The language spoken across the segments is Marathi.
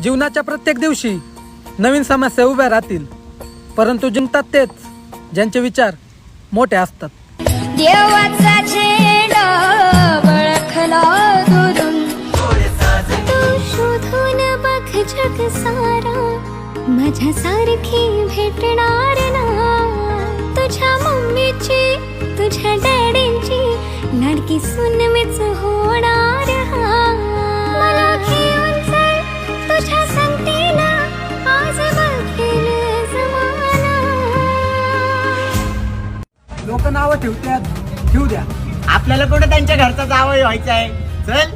जीवनाच्या प्रत्येक दिवशी नवीन समस्या उभ्या राहतील, परंतु जिंकतात तेच ज्यांचे विचार मोठे असतात. देवाचा झेंडा बळखला दुरून, तू शोधून बघ जग सारा, माझ्यासारखी भेटणार ना. तुझ्या मम्मीची तुझ्या डॅडींची लाडकी सून मीच होणार. मला घेऊन चल तुझ्या संगतीला, आज बघेल जमाना. लोक नावं ठेवतात, ठेवू द्या. आपल्याला कुठे त्यांच्या घरचा जावई व्हायचा आहे. चल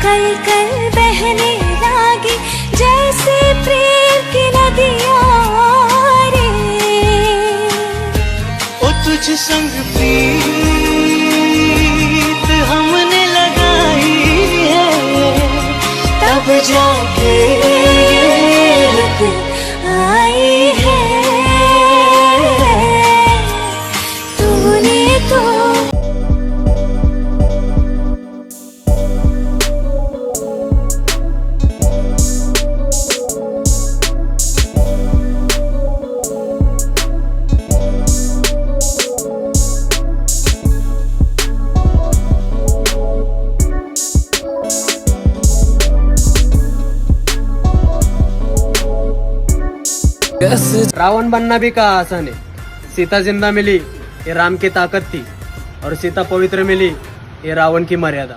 कल कल बहने लागी जैसे प्रेम की नदियां रे. ओ तुझ संग प्रीत हमने लगाई है, तब जाके रुक आई है तूने तो. रावण बनना भी का आसान है. सीता जिंदा मिली ये राम की ताकत थी, और सीता पवित्र मिली ये रावण की मर्यादा.